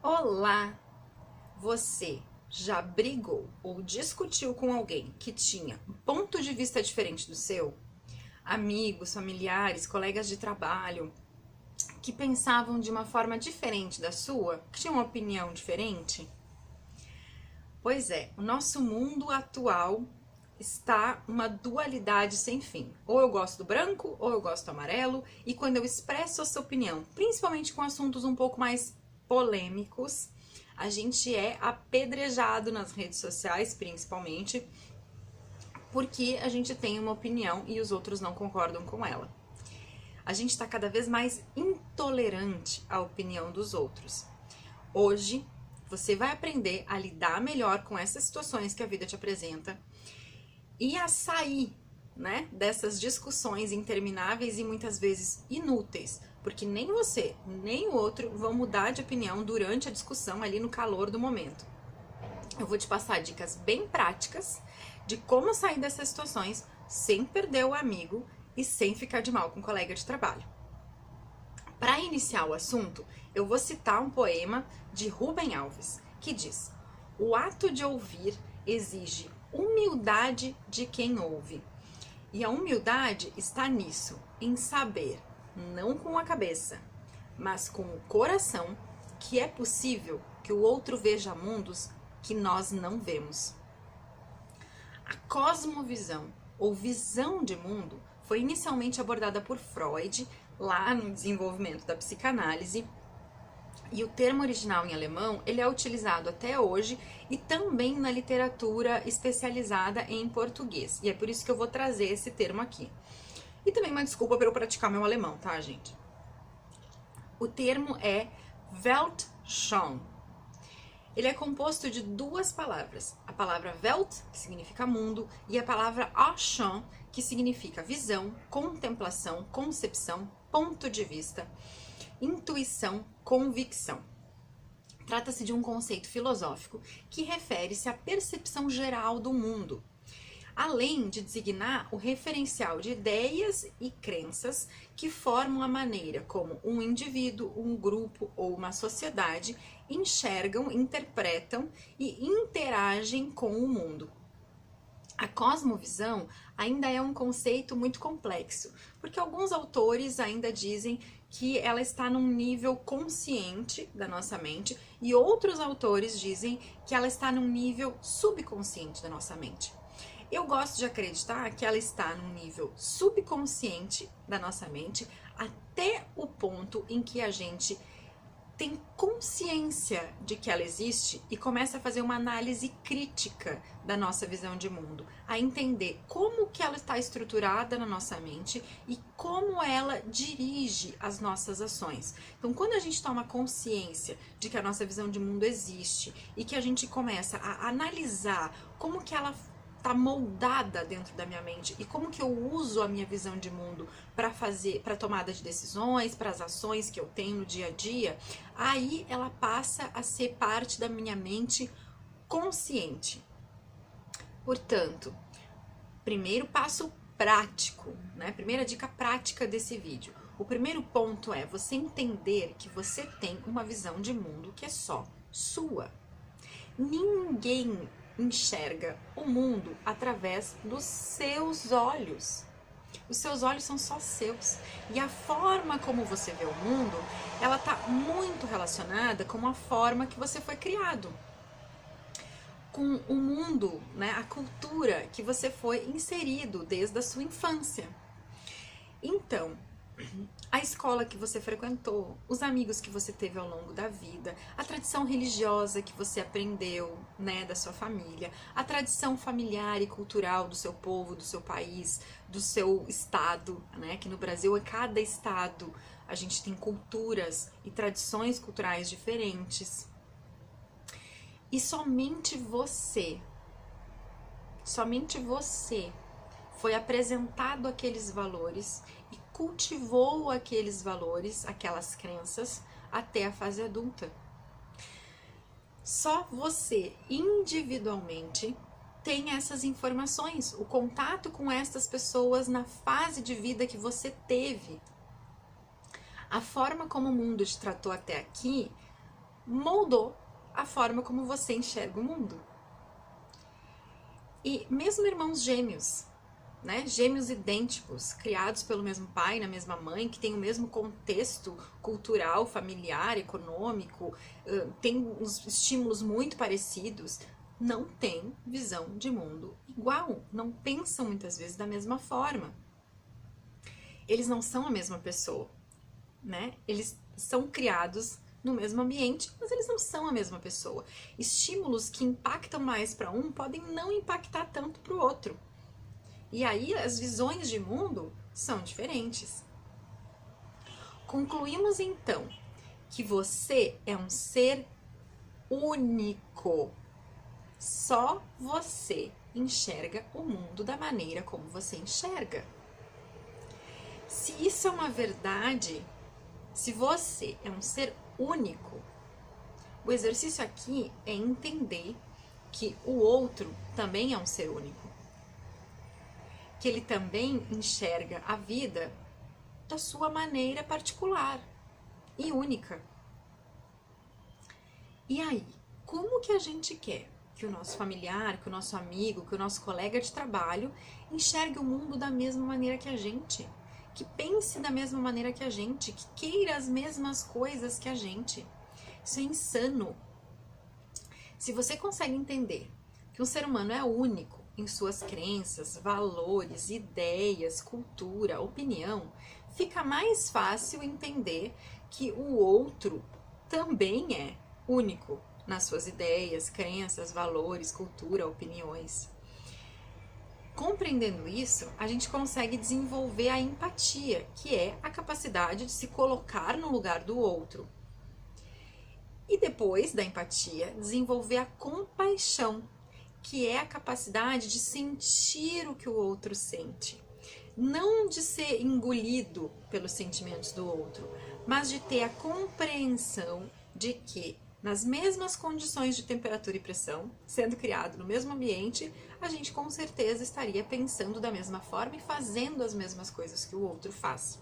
Olá! Você já brigou ou discutiu com alguém que tinha um ponto de vista diferente do seu? Amigos, familiares, colegas de trabalho que pensavam de uma forma diferente da sua, que tinham uma opinião diferente? Pois é, o nosso mundo atual está uma dualidade sem fim. Ou eu gosto do branco, ou eu gosto do amarelo, e quando eu expresso essa opinião, principalmente com assuntos um pouco mais polêmicos, a gente é apedrejado nas redes sociais, principalmente, porque a gente tem uma opinião e os outros não concordam com ela. A gente está cada vez mais intolerante à opinião dos outros. Hoje, você vai aprender a lidar melhor com essas situações que a vida te apresenta e a sair, né, dessas discussões intermináveis e muitas vezes inúteis, porque nem você, nem o outro vão mudar de opinião durante a discussão ali no calor do momento. Eu vou te passar dicas bem práticas de como sair dessas situações sem perder o amigo e sem ficar de mal com o colega de trabalho. Para iniciar o assunto, eu vou citar um poema de Rubem Alves, que diz: "O ato de ouvir exige humildade de quem ouve. E a humildade está nisso, em saber, não com a cabeça, mas com o coração, que é possível que o outro veja mundos que nós não vemos." A cosmovisão, ou visão de mundo, foi inicialmente abordada por Freud, lá no desenvolvimento da psicanálise, e o termo original em alemão, ele é utilizado até hoje e também na literatura especializada em português. E é por isso que eu vou trazer esse termo aqui. E também uma desculpa para eu praticar meu alemão, tá, gente? O termo é Weltschau. Ele é composto de duas palavras. A palavra Welt, que significa mundo, e a palavra Anschauung, que significa visão, contemplação, concepção, ponto de vista, intuição, convicção. Trata-se de um conceito filosófico que refere-se à percepção geral do mundo, além de designar o referencial de ideias e crenças que formam a maneira como um indivíduo, um grupo ou uma sociedade enxergam, interpretam e interagem com o mundo. A cosmovisão ainda é um conceito muito complexo, porque alguns autores ainda dizem que ela está num nível consciente da nossa mente e outros autores dizem que ela está num nível subconsciente da nossa mente. Eu gosto de acreditar que ela está num nível subconsciente da nossa mente até o ponto em que a gente tem consciência de que ela existe e começa a fazer uma análise crítica da nossa visão de mundo, a entender como que ela está estruturada na nossa mente e como ela dirige as nossas ações. Então, quando a gente toma consciência de que a nossa visão de mundo existe e que a gente começa a analisar como que ela tá moldada dentro da minha mente e como que eu uso a minha visão de mundo para tomada de decisões, para as ações que eu tenho no dia a dia, aí ela passa a ser parte da minha mente consciente. Portanto, primeiro passo prático, né? Primeira dica prática desse vídeo. O primeiro ponto é você entender que você tem uma visão de mundo que é só sua. Ninguém enxerga o mundo através dos seus olhos. Os seus olhos são só seus. E a forma como você vê o mundo, ela está muito relacionada com a forma que você foi criado. Com o mundo, né, a cultura que você foi inserido desde a sua infância. Então, a escola que você frequentou, os amigos que você teve ao longo da vida, a tradição religiosa que você aprendeu, né, da sua família, a tradição familiar e cultural do seu povo, do seu país, do seu estado, né, que no Brasil, em cada estado, a gente tem culturas e tradições culturais diferentes. E somente você foi apresentado aqueles valores e cultivou aqueles valores, aquelas crenças, até a fase adulta. Só você, individualmente, tem essas informações, o contato com essas pessoas na fase de vida que você teve. A forma como o mundo te tratou até aqui moldou a forma como você enxerga o mundo. E mesmo irmãos gêmeos, né? Gêmeos idênticos, criados pelo mesmo pai, na mesma mãe, que tem o mesmo contexto cultural, familiar, econômico, tem uns estímulos muito parecidos, não têm visão de mundo igual, não pensam muitas vezes da mesma forma. Eles não são a mesma pessoa, né? Eles são criados no mesmo ambiente, mas eles não são a mesma pessoa. Estímulos que impactam mais para um podem não impactar tanto para o outro. E aí as visões de mundo são diferentes. Concluímos então que você é um ser único. Só você enxerga o mundo da maneira como você enxerga. Se isso é uma verdade, se você é um ser único, o exercício aqui é entender que o outro também é um ser único. Que ele também enxerga a vida da sua maneira particular e única. E aí, como que a gente quer que o nosso familiar, que o nosso amigo, que o nosso colega de trabalho enxergue o mundo da mesma maneira que a gente? Que pense da mesma maneira que a gente, que queira as mesmas coisas que a gente. Isso é insano. Se você consegue entender que um ser humano é único em suas crenças, valores, ideias, cultura, opinião, fica mais fácil entender que o outro também é único nas suas ideias, crenças, valores, cultura, opiniões. Compreendendo isso, a gente consegue desenvolver a empatia, que é a capacidade de se colocar no lugar do outro. E depois da empatia, desenvolver a compaixão, que é a capacidade de sentir o que o outro sente. Não de ser engolido pelos sentimentos do outro, mas de ter a compreensão de que nas mesmas condições de temperatura e pressão, sendo criado no mesmo ambiente, a gente com certeza estaria pensando da mesma forma e fazendo as mesmas coisas que o outro faz.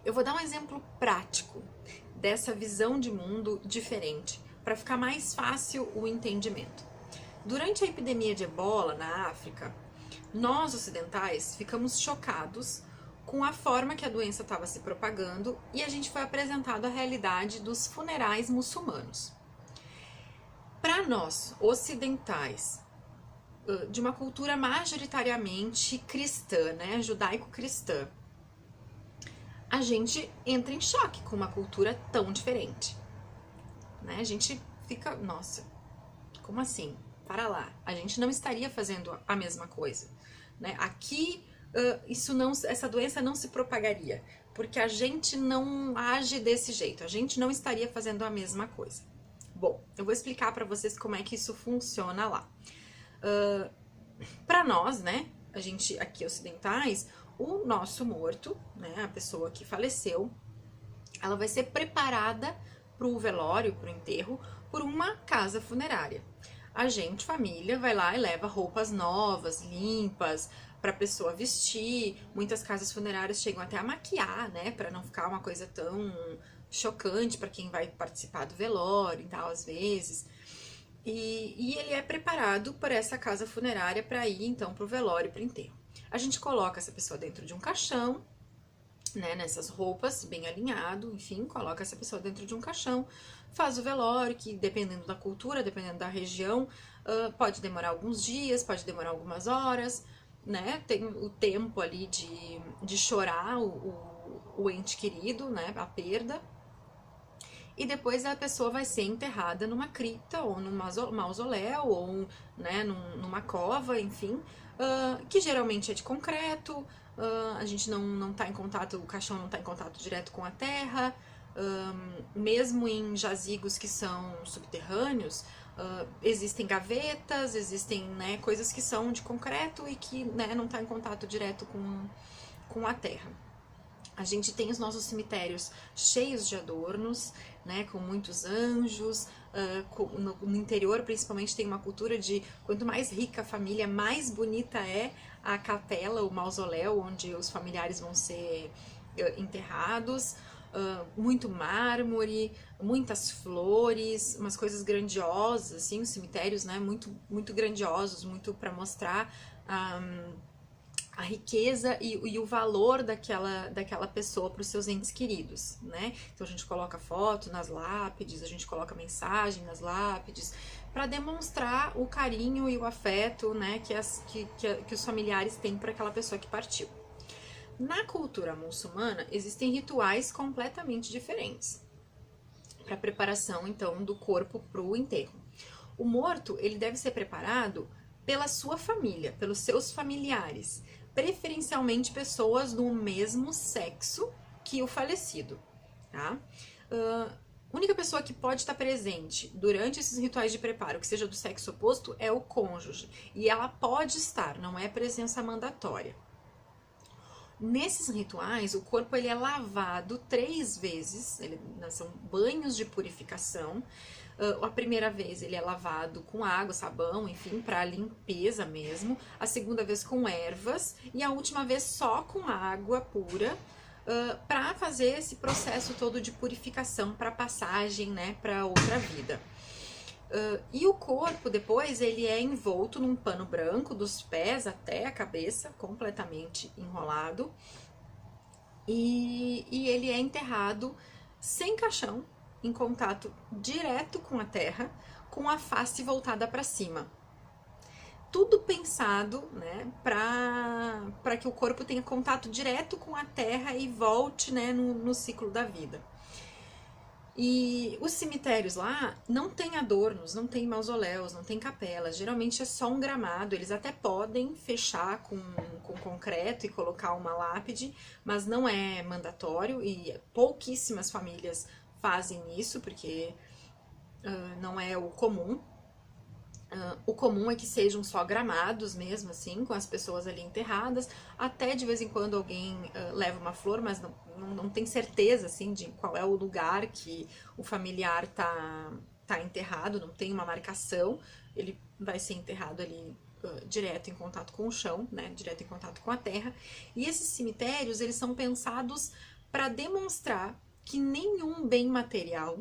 Eu vou dar um exemplo prático dessa visão de mundo diferente, para ficar mais fácil o entendimento. Durante a epidemia de Ebola na África, nós ocidentais ficamos chocados com a forma que a doença estava se propagando e a gente foi apresentado à realidade dos funerais muçulmanos. Para nós, ocidentais, de uma cultura majoritariamente cristã, né, judaico-cristã, a gente entra em choque com uma cultura tão diferente. Né? A gente fica, nossa, como assim? Para lá, a gente não estaria fazendo a mesma coisa. Né? Aqui, essa doença não se propagaria, porque a gente não age desse jeito, a gente não estaria fazendo a mesma coisa. Bom, eu vou explicar para vocês como é que isso funciona lá. Para nós, né, a gente aqui ocidentais, o nosso morto, né, a pessoa que faleceu, ela vai ser preparada para o velório, para o enterro, por uma casa funerária. A gente, família, vai lá e leva roupas novas, limpas, para a pessoa vestir. Muitas casas funerárias chegam até a maquiar, né, para não ficar uma coisa tão chocante para quem vai participar do velório e tal, às vezes. E ele é preparado por essa casa funerária para ir, então, para o velório, para o enterro. A gente coloca essa pessoa dentro de um caixão, né, nessas roupas, bem alinhado, enfim, coloca essa pessoa dentro de um caixão, faz o velório, que dependendo da cultura, dependendo da região, pode demorar alguns dias, pode demorar algumas horas, né, tem o tempo ali de chorar o ente querido, né, a perda, e depois a pessoa vai ser enterrada numa cripta, ou num mausoléu, ou né, numa cova, enfim, que geralmente é de concreto, a gente não tá em contato, o caixão não está em contato direto com a terra, mesmo em jazigos que são subterrâneos, existem gavetas, existem né, coisas que são de concreto e que né, não está em contato direto com a terra. A gente tem os nossos cemitérios cheios de adornos, né, com muitos anjos, no interior principalmente tem uma cultura de quanto mais rica a família, mais bonita é a capela, o mausoléu onde os familiares vão ser enterrados. muito mármore, muitas flores, umas coisas grandiosas, assim, os cemitérios, né, muito grandiosos, muito para mostrar a riqueza e o valor daquela pessoa para os seus entes queridos, né? Então a gente coloca foto nas lápides, a gente coloca mensagem nas lápides, para demonstrar o carinho e o afeto, né, que os familiares têm por aquela pessoa que partiu. Na cultura muçulmana, existem rituais completamente diferentes para a preparação, então, do corpo para o enterro. O morto, ele deve ser preparado pela sua família, pelos seus familiares, preferencialmente pessoas do mesmo sexo que o falecido, tá? A única pessoa que pode estar presente durante esses rituais de preparo, que seja do sexo oposto, é o cônjuge. E ela pode estar, não é presença mandatória. Nesses rituais, o corpo ele é lavado 3 vezes, são banhos de purificação. A primeira vez ele é lavado com água, sabão, enfim, para limpeza mesmo. A segunda vez com ervas e a última vez só com água pura, para fazer esse processo todo de purificação para passagem, né, para outra vida. E o corpo depois ele é envolto num pano branco dos pés até a cabeça, completamente enrolado, e ele é enterrado sem caixão, em contato direto com a terra, com a face voltada para cima. Tudo pensado, né, para que o corpo tenha contato direto com a terra e volte, né, no ciclo da vida. E os cemitérios lá não tem adornos, não tem mausoléus, não tem capelas. Geralmente é só um gramado. Eles até podem fechar com concreto e colocar uma lápide, mas não é mandatório e pouquíssimas famílias fazem isso, porque não é o comum. O comum é que sejam só gramados mesmo, assim, com as pessoas ali enterradas. Até de vez em quando alguém leva uma flor, mas não tem certeza, assim, de qual é o lugar que o familiar tá enterrado, não tem uma marcação. Ele vai ser enterrado ali direto em contato com o chão, né, direto em contato com a terra. E esses cemitérios, eles são pensados para demonstrar que nenhum bem material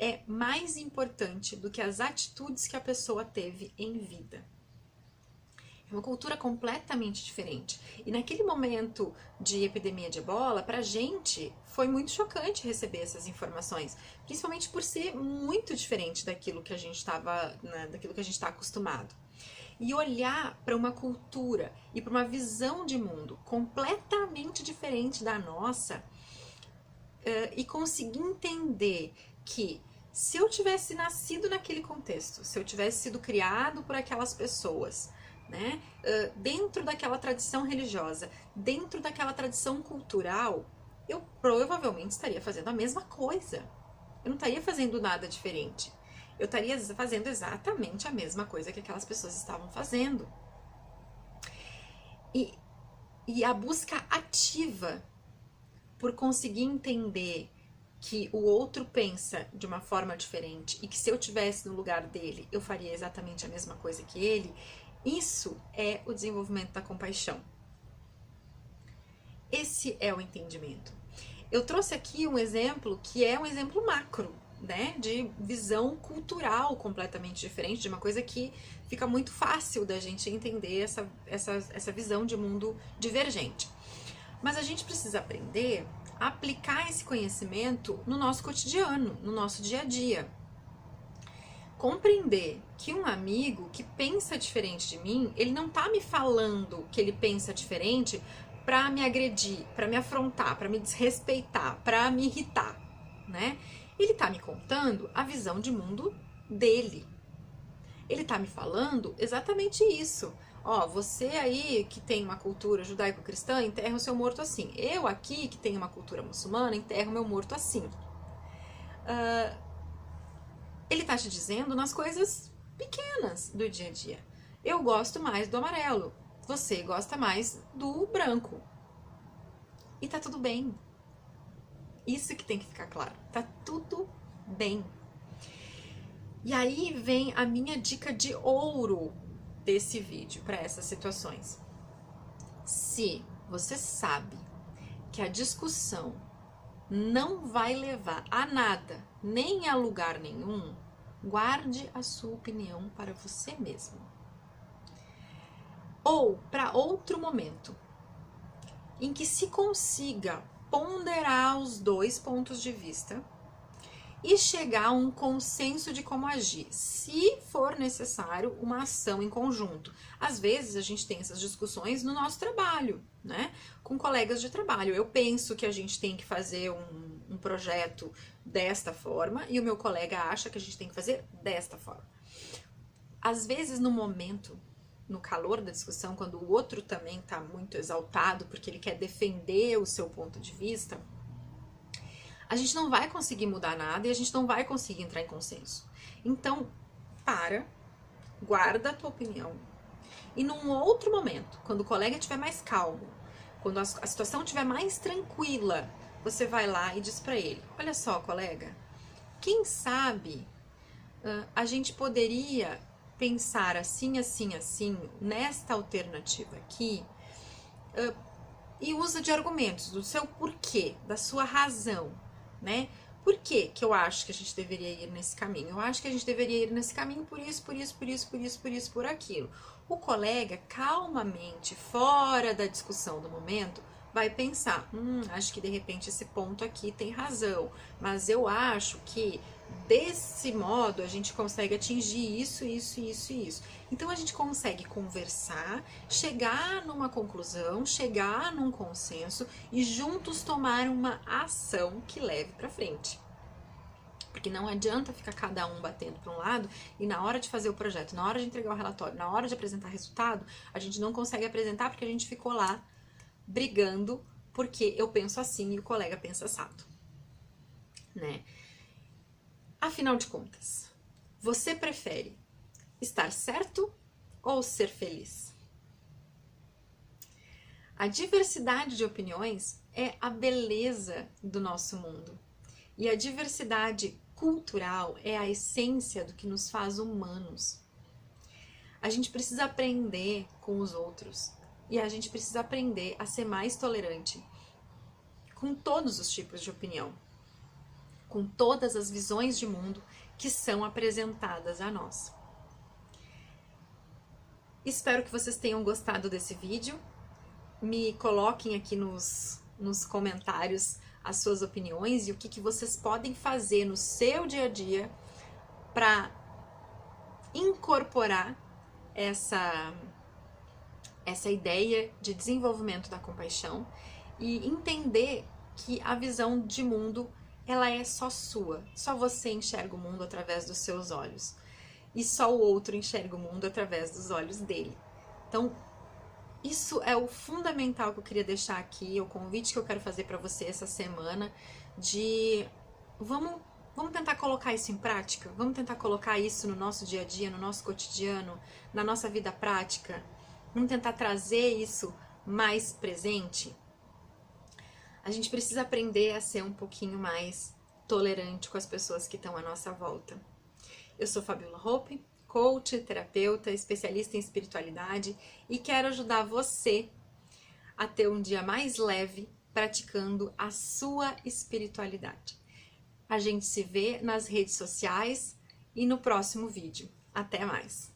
é mais importante do que as atitudes que a pessoa teve em vida. É uma cultura completamente diferente. E naquele momento de epidemia de ebola, pra gente foi muito chocante receber essas informações, principalmente por ser muito diferente daquilo que a gente estava, né, daquilo que a gente está acostumado. E olhar para uma cultura e para uma visão de mundo completamente diferente da nossa, e conseguir entender que se eu tivesse nascido naquele contexto, se eu tivesse sido criado por aquelas pessoas, né, dentro daquela tradição religiosa, dentro daquela tradição cultural, eu provavelmente estaria fazendo a mesma coisa. Eu não estaria fazendo nada diferente. Eu estaria fazendo exatamente a mesma coisa que aquelas pessoas estavam fazendo. E a busca ativa por conseguir entender que o outro pensa de uma forma diferente e que se eu tivesse no lugar dele, eu faria exatamente a mesma coisa que ele, isso é o desenvolvimento da compaixão. Esse é o entendimento. Eu trouxe aqui um exemplo que é um exemplo macro, né, de visão cultural completamente diferente, de uma coisa que fica muito fácil da gente entender essa visão de mundo divergente. Mas a gente precisa aprender a aplicar esse conhecimento no nosso cotidiano, no nosso dia a dia. Compreender que um amigo que pensa diferente de mim, ele não tá me falando que ele pensa diferente para me agredir, para me afrontar, para me desrespeitar, para me irritar, né? Ele tá me contando a visão de mundo dele. Ele tá me falando exatamente isso. Ó, você aí que tem uma cultura judaico-cristã, enterra o seu morto assim. Eu aqui, que tenho uma cultura muçulmana, enterro o meu morto assim. Ele tá te dizendo nas coisas pequenas do dia a dia. Eu gosto mais do amarelo, você gosta mais do branco. E tá tudo bem. Isso que tem que ficar claro. Tá tudo bem. E aí vem a minha dica de ouro desse vídeo para essas situações. Se você sabe que a discussão não vai levar a nada, nem a lugar nenhum, guarde a sua opinião para você mesmo. Ou para outro momento, em que se consiga ponderar os dois pontos de vista e chegar a um consenso de como agir, se for necessário uma ação em conjunto. Às vezes a gente tem essas discussões no nosso trabalho, né? Com colegas de trabalho. Eu penso que a gente tem que fazer um projeto desta forma e o meu colega acha que a gente tem que fazer desta forma. Às vezes no momento, no calor da discussão, quando o outro também está muito exaltado porque ele quer defender o seu ponto de vista, a gente não vai conseguir mudar nada e a gente não vai conseguir entrar em consenso. Então, guarda a tua opinião. E num outro momento, quando o colega estiver mais calmo, quando a situação estiver mais tranquila, você vai lá e diz para ele: olha só, colega, quem sabe a gente poderia pensar assim, assim, assim, nesta alternativa aqui, e usa de argumentos, do seu porquê, da sua razão, né? Por que eu acho que a gente deveria ir nesse caminho? Eu acho que a gente deveria ir nesse caminho por isso, por isso, por isso, por isso, por isso, por aquilo. O colega, calmamente, fora da discussão do momento, vai pensar, acho que de repente esse ponto aqui tem razão, mas eu acho que desse modo a gente consegue atingir isso, isso, isso e isso. Então a gente consegue conversar, chegar numa conclusão, chegar num consenso e juntos tomar uma ação que leve para frente. Porque não adianta ficar cada um batendo para um lado e na hora de fazer o projeto, na hora de entregar o relatório, na hora de apresentar resultado, a gente não consegue apresentar porque a gente ficou lá brigando porque eu penso assim e o colega pensa assado, né? Afinal de contas, você prefere estar certo ou ser feliz? A diversidade de opiniões é a beleza do nosso mundo. E a diversidade cultural é a essência do que nos faz humanos. A gente precisa aprender com os outros. E a gente precisa aprender a ser mais tolerante com todos os tipos de opinião, com todas as visões de mundo que são apresentadas a nós. Espero que vocês tenham gostado desse vídeo. Me coloquem aqui nos comentários as suas opiniões e o que vocês podem fazer no seu dia a dia para incorporar essa ideia de desenvolvimento da compaixão e entender que a visão de mundo ela é só sua, só você enxerga o mundo através dos seus olhos e só o outro enxerga o mundo através dos olhos dele. Então, isso é o fundamental que eu queria deixar aqui, o convite que eu quero fazer para você essa semana, de vamos tentar colocar isso em prática, vamos tentar colocar isso no nosso dia a dia, no nosso cotidiano, na nossa vida prática, vamos tentar trazer isso mais presente. A gente precisa aprender a ser um pouquinho mais tolerante com as pessoas que estão à nossa volta. Eu sou Fabiola Hoppe, coach, terapeuta, especialista em espiritualidade e quero ajudar você a ter um dia mais leve praticando a sua espiritualidade. A gente se vê nas redes sociais e no próximo vídeo. Até mais!